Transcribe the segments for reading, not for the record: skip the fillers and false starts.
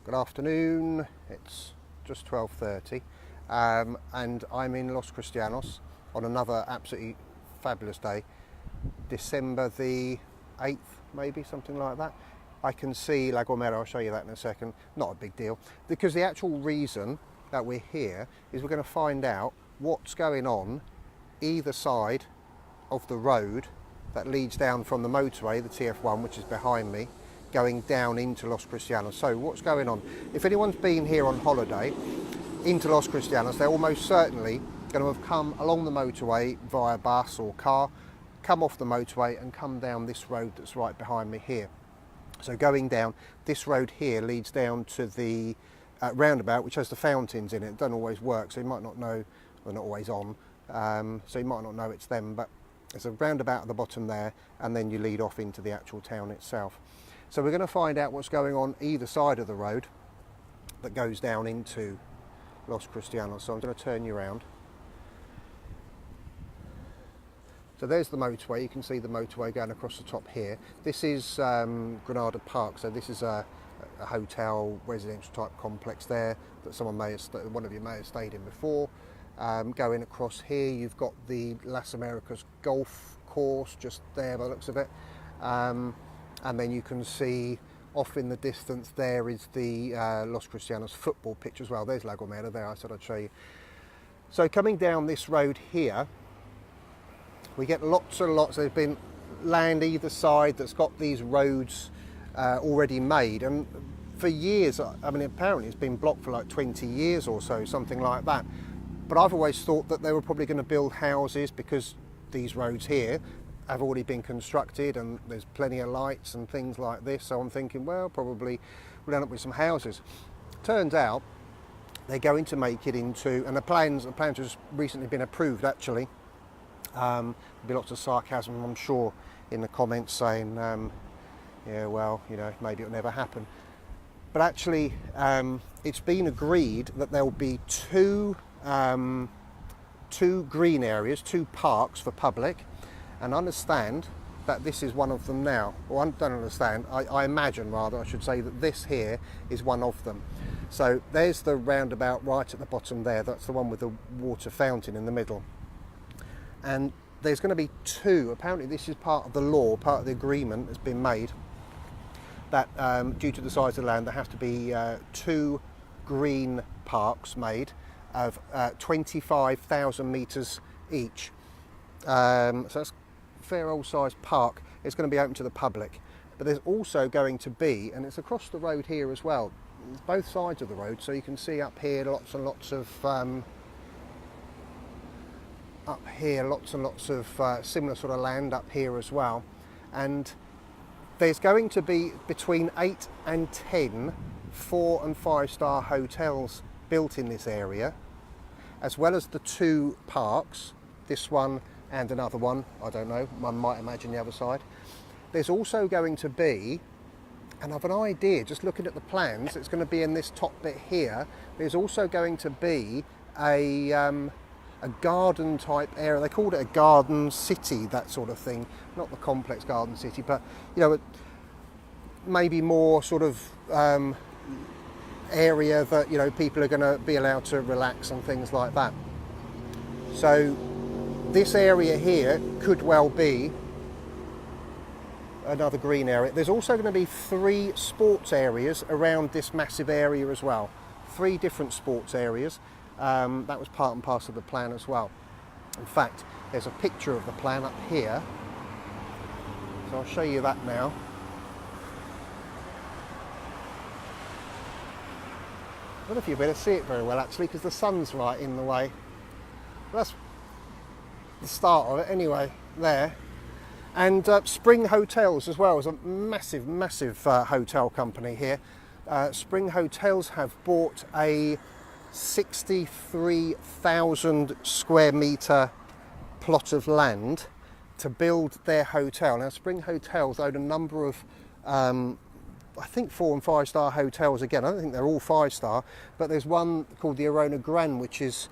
Good afternoon, it's just 12:30 and I'm in Los Cristianos on another absolutely fabulous day, December the 8th maybe, something like that. I can see La Gomera, I'll show you that in a second, not a big deal, because the actual reason that we're here is we're going to find out what's going on either side of the road that leads down from the motorway, the TF1, which is behind me, going down into Los Cristianos. So what's going on? If anyone's been here on holiday into Los Cristianos, they're almost certainly going to have come along the motorway via bus or car, come off the motorway and come down this road that's right behind me here. So going down this road here leads down to the roundabout, which has the fountains in it. It doesn't always work, so you might not know, they're not always on, so you might not know it's them, but there's a roundabout at the bottom there, and then you lead off into the actual town itself. So we're going to find out what's going on either side of the road that goes down into Los Cristianos. So I'm going to turn you around. So there's the motorway. You can see the motorway going across the top here. This is Granada Park. So this is a hotel, residential type complex there that one of you may have stayed in before. Going across here, you've got the Las Americas golf course just there by the looks of it. And then you can see off in the distance there is the Los Cristianos football pitch as well. There's La Gomera there, I said I'd show you. So coming down this road here, we get lots and lots. There's been land either side that's got these roads already made. And for years, I mean, apparently it's been blocked for like 20 years or so, something like that. But I've always thought that they were probably going to build houses because these roads here have already been constructed and there's plenty of lights and things like this. So I'm thinking, well, probably we'll end up with some houses. Turns out they're going to make it into, and the plans have just recently been approved actually. There'll be lots of sarcasm, I'm sure, in the comments saying, yeah, well, you know, maybe it'll never happen. But actually, it's been agreed that there'll be two green areas, two parks for public, and understand that this is one of them now. Well, I don't understand, I imagine rather, I should say, that this here is one of them. So there's the roundabout right at the bottom there, that's the one with the water fountain in the middle. And there's going to be two, apparently this is part of the law, part of the agreement that's been made, that due to the size of the land there have to be two green parks made of 25,000 metres each. So that's a fair old sized park. It's going to be open to the public, but there's also going to be, and it's across the road here as well, it's both sides of the road, so you can see up here lots and lots of similar sort of land up here as well. And there's going to be between 8 and 10 4- and 5-star hotels built in this area, as well as the two parks, this one and another one, I don't know, one might imagine the other side. There's also going to be, and I've an idea, just looking at the plans, it's going to be in this top bit here, there's also going to be a garden type area. They called it a garden city, that sort of thing, not the complex garden city, but you know, maybe more sort of area that, you know, people are going to be allowed to relax and things like that. So this area here could well be another green area. There's also going to be 3 sports areas around this massive area as well. 3 different sports areas. That was part and parcel of the plan as well. In fact, there's a picture of the plan up here, so I'll show you that now. I don't know if you'll be able to see it very well actually, because the sun's right in the way. But that's the start of it anyway, there. And Spring Hotels as well is a massive hotel company here. Spring Hotels have bought a 63,000 square metre plot of land to build their hotel. Now Spring Hotels own a number of I think 4- and 5-star hotels again. I don't think they're all 5-star, but there's one called the Arona Gran, which is,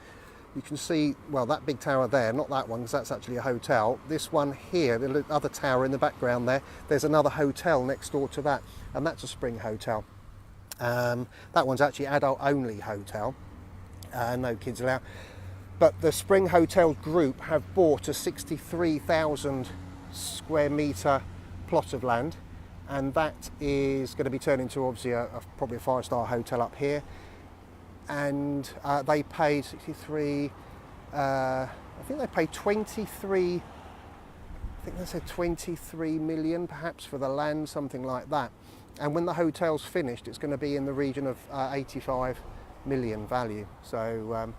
you can see, well, that big tower there, not that one because that's actually a hotel. This one here, the other tower in the background there, there's another hotel next door to that, and that's a Spring Hotel. That one's actually adult only hotel, no kids allowed. But the Spring Hotels Group have bought a 63,000 square metre plot of land, and that is going to be turned into obviously probably a 5-star hotel up here. And they paid 63, I think they paid 23, I think they said 23 million perhaps for the land, something like that. And when the hotel's finished, it's going to be in the region of 85 million value. So,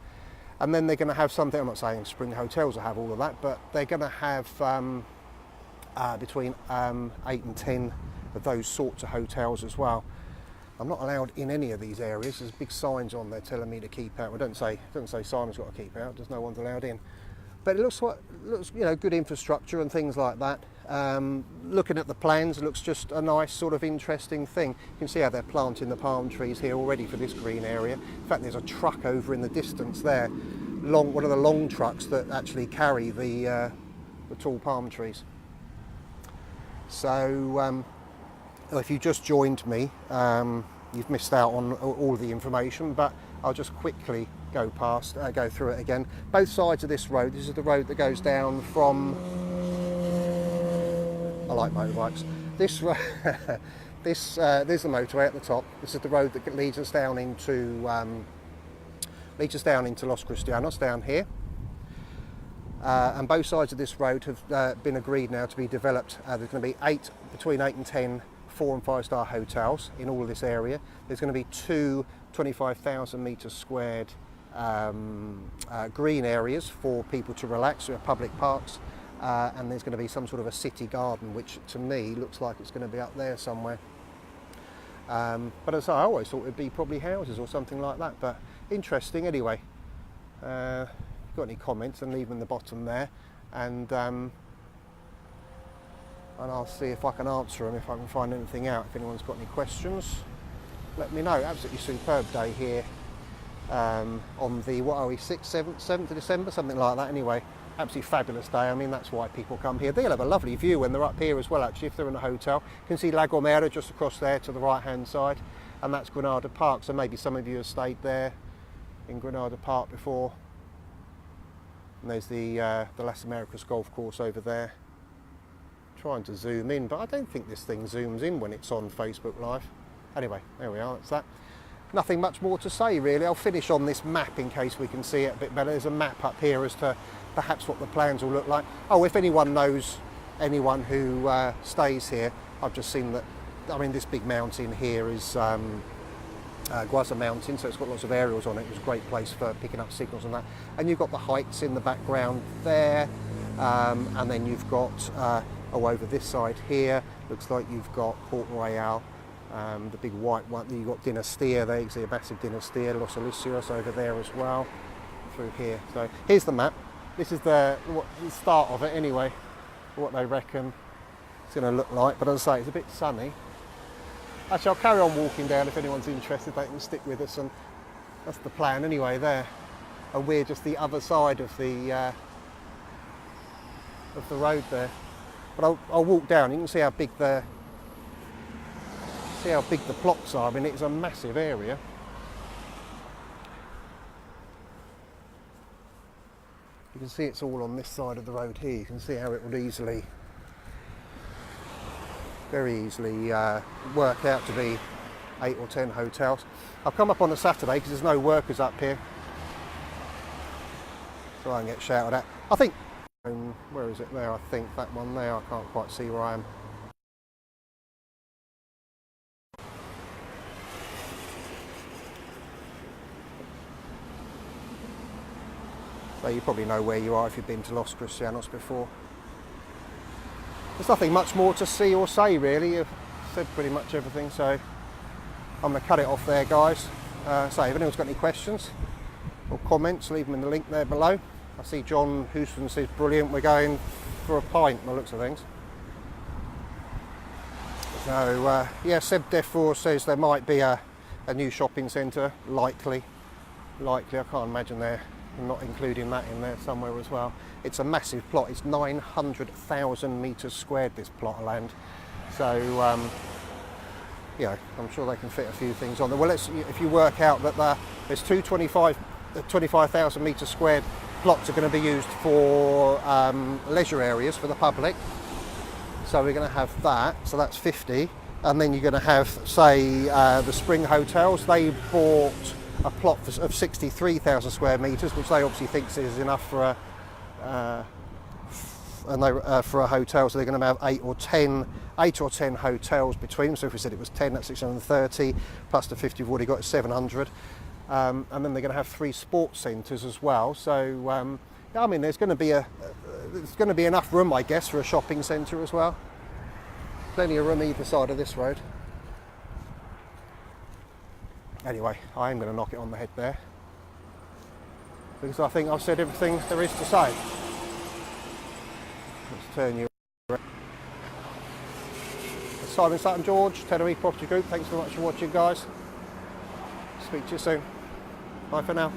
and then they're going to have something, I'm not saying Spring Hotels will have all of that, but they're going to have between 8 and 10 of those sorts of hotels as well. I'm not allowed in any of these areas. There's big signs on there telling me to keep out. Well, it doesn't say Simon's got to keep out. There's no one's allowed in. But it looks good infrastructure and things like that. Looking at the plans, it looks just a nice sort of interesting thing. You can see how they're planting the palm trees here already for this green area. In fact, there's a truck over in the distance there, one of the long trucks that actually carry the tall palm trees. So if you just joined me, you've missed out on all the information, but I'll just quickly go through it again. Both sides of this road, this is the road that goes down from, I like motorbikes, there's the motorway at the top. This is the road that leads us down into Los Cristianos down here. And both sides of this road have been agreed now to be developed. There's going to be between 8 and 10 4- and 5-star hotels in all of this area. There's going to be 2 25,000 metres squared green areas for people to relax, public parks, and there's going to be some sort of a city garden, which to me looks like it's going to be up there somewhere. But as I always thought it'd be probably houses or something like that, but interesting anyway. If you've got any comments, then leave them in the bottom there, and I'll see if I can answer them, if I can find anything out. If anyone's got any questions, let me know. Absolutely superb day here on the, 7th of December, something like that anyway. Absolutely fabulous day. I mean, that's why people come here. They'll have a lovely view when they're up here as well, actually, if they're in a hotel. You can see La Gomera just across there to the right-hand side, and that's Granada Park. So maybe some of you have stayed there in Granada Park before. And there's the Las Americas golf course over there. Trying to zoom in, but I don't think this thing zooms in when it's on Facebook Live. Anyway, there we are, that's that. Nothing much more to say really. I'll finish on this map in case we can see it a bit better. There's a map up here as to perhaps what the plans will look like. Oh, if anyone knows anyone who stays here, I've just seen that, I mean, this big mountain here is Guaza Mountain, so it's got lots of aerials on it. It was a great place for picking up signals and that. And you've got the heights in the background there, and then you've got over this side here, looks like you've got Port Royal, the big white one. You've got Dinastia there, you can see a massive Dinastia, Los Alicios over there as well, through here. So here's the map. This is the start of it anyway, what they reckon it's going to look like. But as I say, it's a bit sunny. Actually, I'll carry on walking down. If anyone's interested, they can stick with us, and that's the plan anyway there. And we're just the other side of the road there. But I'll walk down. You can see how big the plots are. I mean, it's a massive area. You can see it's all on this side of the road here. You can see how it would very easily work out to be 8 or 10 hotels. I've come up on a Saturday because there's no workers up here, so I can get shouted at. I think, where is it there? I think that one there, I can't quite see where I am. So you probably know where you are if you've been to Los Cristianos before. There's nothing much more to see or say really. I've said pretty much everything, so I'm going to cut it off there, guys. So if anyone's got any questions or comments, leave them in the link there below. I see John Houston says, brilliant, we're going for a pint by the looks of things. So yeah, Seb Defour says there might be a new shopping centre, likely. I can't imagine they're not including that in there somewhere as well. It's a massive plot. It's 900,000 metres squared, this plot of land. So I'm sure they can fit a few things on there. Well, if you work out that there's two 25,000 metre squared plots are going to be used for leisure areas for the public. So we're going to have that, so that's 50. And then you're going to have, say, the Spring Hotels. They bought a plot of 63,000 square metres, which they obviously think is enough for a hotel. So they're going to have 8 or 10 hotels between them. So if we said it was 10, that's 630, plus the 50 we've already got, 700. And then they're going to have 3 sports centres as well. So I mean, there's going to be enough room, I guess, for a shopping centre as well. Plenty of room either side of this road. Anyway, I am going to knock it on the head there, because I think I've said everything there is to say. Let's turn you around. Simon, Sutton George, Tenerife Property Group. Thanks very much for watching, guys. Speak to you soon. Bye for now.